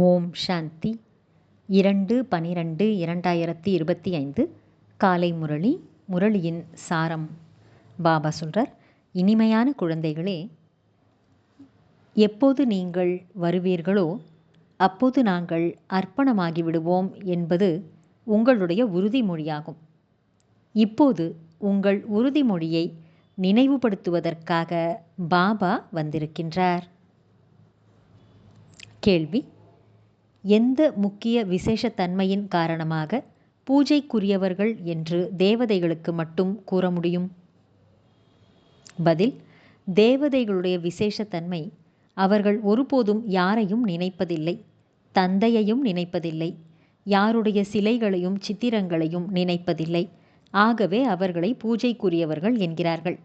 ஓம் சாந்தி 2/12/2025 காலை முரளி. முரளியின் சாரம். பாபா சொல்கிறார், இனிமையான குழந்தைகளே, எப்போது நீங்கள் வருவீர்களோ அப்போது நாங்கள் அர்ப்பணமாகி விடுவோம் என்பது உங்களுடைய உறுதிமொழியாகும். இப்போது உங்கள் உறுதிமொழியை நினைவுபடுத்துவதற்காக பாபா வந்திருக்கின்றார். கேள்வி: எந்த முக்கிய விசேஷத்தன்மையின் காரணமாக பூஜைக்குரியவர்கள் என்று தேவதைகளுக்கு மட்டும் கூற முடியும்? பதில்: தேவதைகளுடைய விசேஷத்தன்மை, அவர்கள் ஒருபோதும் யாரையும் நினைப்பதில்லை, தந்தையையும் நினைப்பதில்லை, யாருடைய சிலைகளையும் சித்திரங்களையும் நினைப்பதில்லை. ஆகவே அவர்களை பூஜைக்குரியவர்கள் என்கிறார்கள்.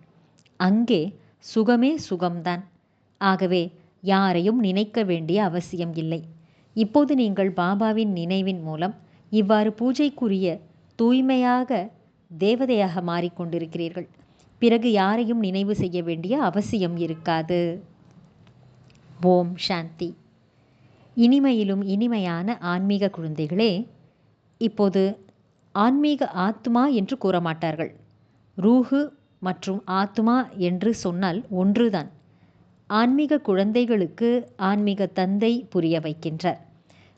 அங்கே சுகமே சுகம்தான். ஆகவே யாரையும் நினைக்க வேண்டிய அவசியம் இல்லை. இப்போது நீங்கள் பாபாவின் நினைவின் மூலம் இவ்வாறு பூஜைக்குரிய தூய்மையாக தேவதையாக மாறிக்கொண்டிருக்கிறீர்கள். பிறகு யாரையும் நினைவு செய்ய வேண்டிய அவசியம் இருக்காது. ஓம் சாந்தி. இனிமையிலும் இனிமையான ஆன்மீக குழந்தைகளே, இப்போது ஆன்மீக ஆத்மா என்று கூற மாட்டார்கள். ரூஹு மற்றும் ஆத்மா என்று சொன்னால் ஒன்றுதான். ஆன்மீக குழந்தைகளுக்கு ஆன்மீக தந்தை புரிய வைக்கின்றார்.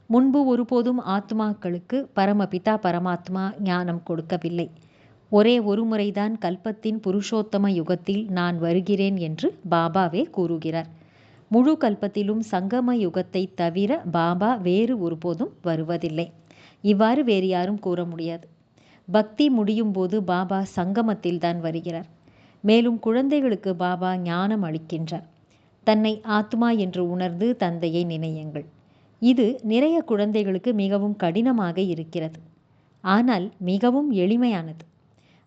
முன்பு ஒருபோதும் ஆத்மாக்களுக்கு பரமபிதா பரமாத்மா ஞானம் கொடுக்கவில்லை. ஒரே ஒரு முறைதான் கல்பத்தின் புருஷோத்தம யுகத்தில் நான் வருகிறேன் என்று பாபாவே கூறுகிறார். முழு கல்பத்திலும் சங்கம யுகத்தை தவிர பாபா வேறு ஒருபோதும் வருவதில்லை. இவ்வாறு வேறு யாரும் கூற முடியாது. பக்தி முடியும் போது பாபா சங்கமத்தில் தான் வருகிறார். மேலும் குழந்தைகளுக்கு பாபா ஞானம் அளிக்கின்றார். தன்னை ஆத்மா என்று உணர்ந்து தந்தையை நினையுங்கள். இது நிறைய குழந்தைகளுக்கு மிகவும் கடினமாக இருக்கிறது. ஆனால் மிகவும் எளிமையானது.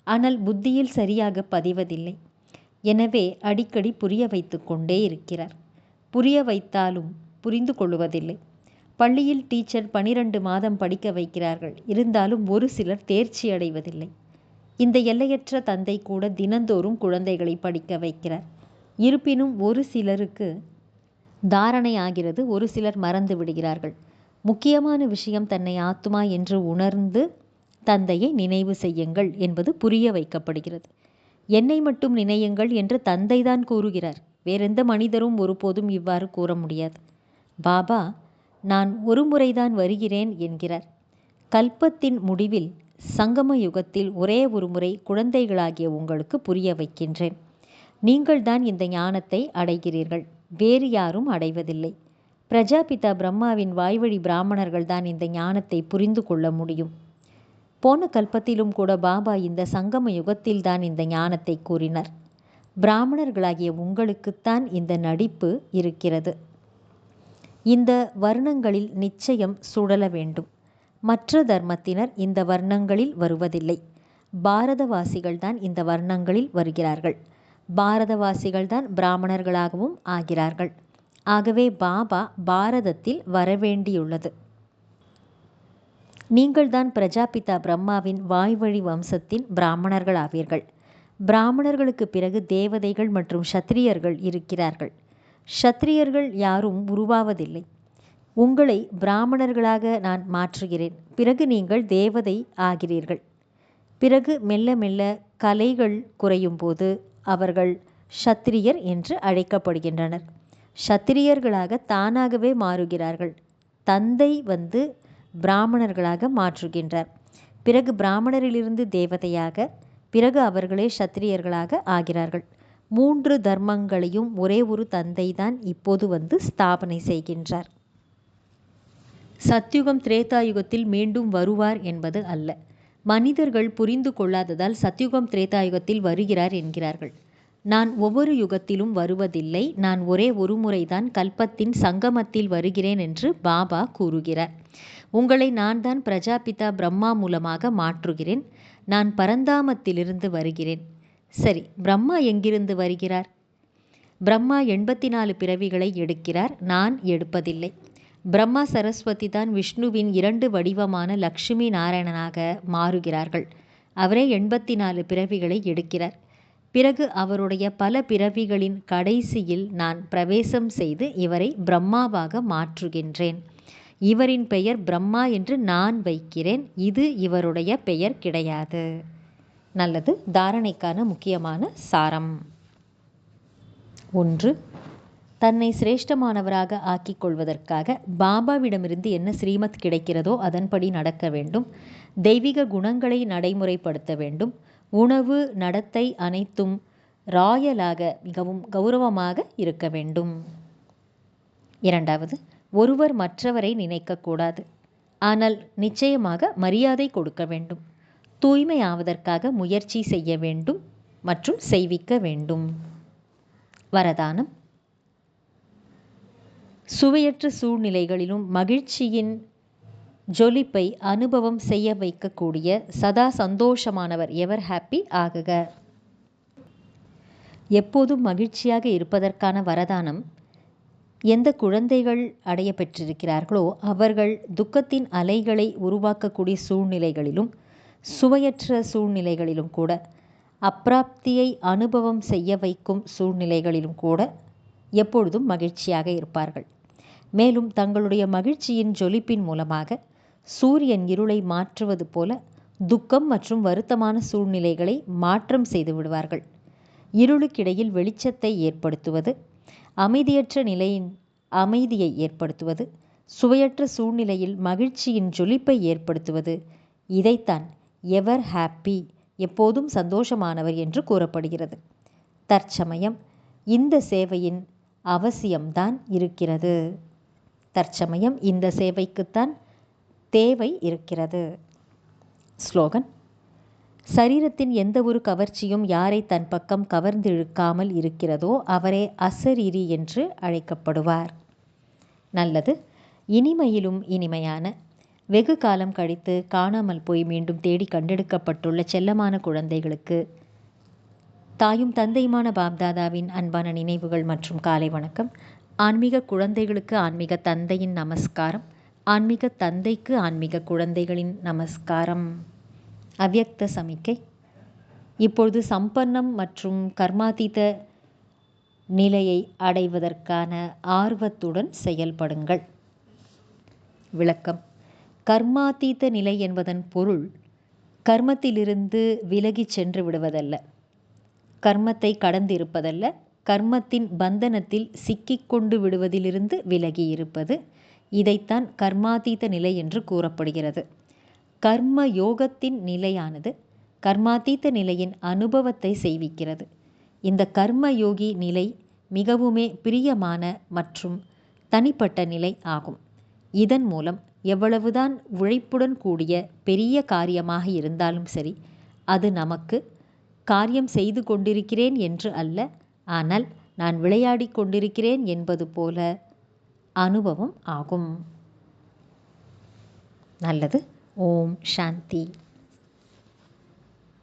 ஆனால் புத்தியில் சரியாக பதிவதில்லை. எனவே அடிக்கடி புரிய வைத்து கொண்டே இருக்கிறார். புரிய வைத்தாலும் புரிந்து கொள்வதில்லை. பள்ளியில் டீச்சர் 12 மாதம் படிக்க வைக்கிறார்கள். இருந்தாலும் ஒரு சிலர் தேர்ச்சி அடைவதில்லை. இந்த எல்லையற்ற தந்தை கூட தினந்தோறும் குழந்தைகளை படிக்க வைக்கிறார். இருப்பினும் ஒரு சிலருக்கு தாரணை ஆகிறது, ஒரு சிலர் மறந்து விடுகிறார்கள். முக்கியமான விஷயம் தன்னை ஆத்மா என்று உணர்ந்து தந்தையை நினைவு செய்யுங்கள் என்பது புரிய வைக்கப்படுகிறது. என்னை மட்டும் நினையுங்கள் என்று தந்தை தான் கூறுகிறார். வேறெந்த மனிதரும் ஒருபோதும் இவ்வாறு கூற முடியாது. பாபா நான் ஒரு முறைதான் வருகிறேன் என்கிறார். கல்பத்தின் முடிவில் சங்கம யுகத்தில் ஒரே ஒரு முறை குழந்தைகளாகிய உங்களுக்கு புரிய வைக்கின்றேன். நீங்கள் தான் இந்த ஞானத்தை அடைகிறீர்கள், வேறு யாரும் அடைவதில்லை. பிரஜாபிதா பிரம்மாவின் வாய்வழி பிராமணர்கள் தான் இந்த ஞானத்தை புரிந்து கொள்ள முடியும். போன கல்பத்திலும் கூட பாபா இந்த சங்கம யுகத்தில் தான் இந்த ஞானத்தை கூறினார். பிராமணர்களாகிய உங்களுக்குத்தான் இந்த நடிப்பு இருக்கிறது. இந்த வர்ணங்களில் நிச்சயம் சுழல வேண்டும். மற்ற தர்மத்தினர் இந்த வர்ணங்களில் வருவதில்லை. பாரதவாசிகள் தான் இந்த வர்ணங்களில் வருகிறார்கள். பாரதவாசிகள் தான் பிராமணர்களாகவும் ஆகிறார்கள். ஆகவே பாபா பாரதத்தில் வரவேண்டியுள்ளது. நீங்கள்தான் பிரஜாபிதா பிரம்மாவின் வாய்வழி வம்சத்தின் பிராமணர்கள் ஆவீர்கள். பிராமணர்களுக்கு பிறகு தேவதைகள் மற்றும் ஷத்திரியர்கள் இருக்கிறார்கள். ஷத்திரியர்கள் யாரும் உருவாவதில்லை. உங்களை பிராமணர்களாக நான் மாற்றுகிறேன். பிறகு நீங்கள் தேவதை ஆகிறீர்கள். பிறகு மெல்ல மெல்ல கலைகள் குறையும் போது அவர்கள் ஷத்திரியர் என்று அழைக்கப்படுகின்றனர். ஷத்திரியர்களாக தானாகவே மாறுகிறார்கள். தந்தை வந்து பிராமணர்களாக மாற்றுகின்றார். பிறகு பிராமணரிலிருந்து தேவதையாக, பிறகு அவர்களே ஷத்திரியர்களாக ஆகிறார்கள். 3 தர்மங்களையும் ஒரே ஒரு தந்தை தான் இப்போது வந்து ஸ்தாபனை செய்கின்றார். சத்யுகம் திரேதாயுகத்தில் மீண்டும் வருவார் என்பது அல்ல. மனிதர்கள் புரிந்து கொள்ளாததால் சத்யுகம் திரேதாயுகத்தில் வருகிறார் என்கிறார்கள். நான் ஒவ்வொரு யுகத்திலும் வருவதில்லை. நான் ஒரே ஒரு முறைதான் கல்பத்தின் சங்கமத்தில் வருகிறேன் என்று பாபா கூறுகிறார். உங்களை நான் தான் பிரஜாபிதா பிரம்மா மூலமாக மாற்றுகிறேன். நான் பரந்தாமத்திலிருந்து வருகிறேன். சரி, பிரம்மா எங்கிருந்து வருகிறார்? பிரம்மா 84 பிறவிகளை எடுக்கிறார். நான் எடுப்பதில்லை. பிரம்மா சரஸ்வதி தான் விஷ்ணுவின் 2 வடிவமான லக்ஷ்மி நாராயணனாக மாறுகிறார்கள். அவரே 84 பிறவிகளை எடுக்கிறார். பிறகு அவருடைய பல பிறவிகளின் கடைசியில் நான் பிரவேசம் செய்து இவரை பிரம்மாவாக மாற்றுகின்றேன். இவரின் பெயர் பிரம்மா என்று நான் வைக்கிறேன். இது இவருடைய பெயர் கிடையாது. நல்லது. தாரணைக்கான முக்கியமான சாரம். 1. தன்னை சிரேஷ்டமானவராக ஆக்கிக் கொள்வதற்காக பாபாவிடமிருந்து என்ன ஸ்ரீமத் கிடைக்கிறதோ அதன்படி நடக்க வேண்டும். தெய்வீக குணங்களை நடைமுறைப்படுத்த வேண்டும். உணவு, நடத்தை அனைத்தும் ராயலாக, மிகவும் கௌரவமாக இருக்க வேண்டும். 2. ஒருவர் மற்றவரை நினைக்கக்கூடாது. ஆனால் நிச்சயமாக மரியாதை கொடுக்க வேண்டும். தூய்மையாவதற்காக முயற்சி செய்ய வேண்டும் மற்றும் செய்விக்க வேண்டும். வரதானம். சுவையற்ற சூழ்நிலைகளிலும் மகிழ்ச்சியின் ஜொலிப்பை அனுபவம் செய்ய வைக்கக்கூடிய சதா சந்தோஷமானவர், எவர் ஹாப்பி ஆகுக. எப்போதும் மகிழ்ச்சியாக இருப்பதற்கான வரதானம். எந்த குழந்தைகள் அடைய பெற்றிருக்கிறார்களோ அவர்கள் துக்கத்தின் அலைகளை உருவாக்கக்கூடிய சூழ்நிலைகளிலும் சுவையற்ற சூழ்நிலைகளிலும் கூட, அப்பிராப்தியை அனுபவம் செய்ய வைக்கும் சூழ்நிலைகளிலும் கூட எப்பொழுதும் மகிழ்ச்சியாக இருப்பார்கள். மேலும் தங்களுடைய மகிழ்ச்சியின் ஜொலிப்பின் மூலமாக சூரியன் இருளை மாற்றுவது போல துக்கம் மற்றும் வருத்தமான சூழ்நிலைகளை மாற்றம் செய்து விடுவார்கள். இருளுக்கிடையில் வெளிச்சத்தை ஏற்படுத்துவது, அமைதியற்ற நிலையின் அமைதியை ஏற்படுத்துவது, சுவையற்ற சூழ்நிலையில் மகிழ்ச்சியின் ஜொலிப்பை ஏற்படுத்துவது, இதைத்தான் எவர் ஹாப்பி, எப்போதும் சந்தோஷமானவர் என்று கூறப்படுகிறது. தற்சமயம் இந்த சேவையின் அவசியம்தான் இருக்கிறது. தற்சமயம் இந்த சேவைக்குத்தான் தேவை இருக்கிறது. ஸ்லோகன். சரீரத்தின் எந்த ஒரு கவர்ச்சியும் யாரை தன் பக்கம் கவர்ந்து இழுக்காமல் இருக்கிறதோ அவரே அசரீரி என்று அழைக்கப்படுவார். நல்லது. இனிமையிலும் இனிமையான, வெகு காலம் கழித்து காணாமல் போய் மீண்டும் தேடி கண்டெடுக்கப்பட்டுள்ள செல்லமான குழந்தைகளுக்கு தாயும் தந்தையுமான பாப்தாதாவின் அன்பான நினைவுகள் மற்றும் காலை வணக்கம். ஆன்மீக குழந்தைகளுக்கு ஆன்மீக தந்தையின் நமஸ்காரம். ஆன்மீக தந்தைக்கு ஆன்மீக குழந்தைகளின் நமஸ்காரம். அவ்யக்த சமிக்கை. இப்பொழுது சம்பன்னம் மற்றும் கர்மாதீத நிலையை அடைவதற்கான ஆர்வத்துடன் செயல்படுங்கள். விளக்கம். கர்மாதீத நிலை என்பதன் பொருள் கர்மத்திலிருந்து விலகிச் சென்று விடுவதல்ல, கர்மத்தை கடந்திருப்பதல்ல, கர்மத்தின் பந்தனத்தில் சிக்கிக்கொண்டு விடுவதிலிருந்து விலகி இருப்பது. இதைத்தான் கர்மாதீத நிலை என்று கூறப்படுகிறது. கர்ம யோகத்தின் நிலையானது கர்மாதீத நிலையின் அனுபவத்தை செய்விக்கிறது. இந்த கர்மயோகி நிலை மிகவுமே பிரியமான மற்றும் தனிப்பட்ட நிலை ஆகும். இதன் மூலம் எவ்வளவுதான் உழைப்புடன் கூடிய பெரிய காரியமாக இருந்தாலும் சரி, அது நமக்கு காரியம் செய்து கொண்டிருக்கிறேன் என்று அல்ல, ஆனால் நான் விளையாடி கொண்டிருக்கிறேன் என்பது போல அனுபவம் ஆகும். நல்லது. ஓம் சாந்தி.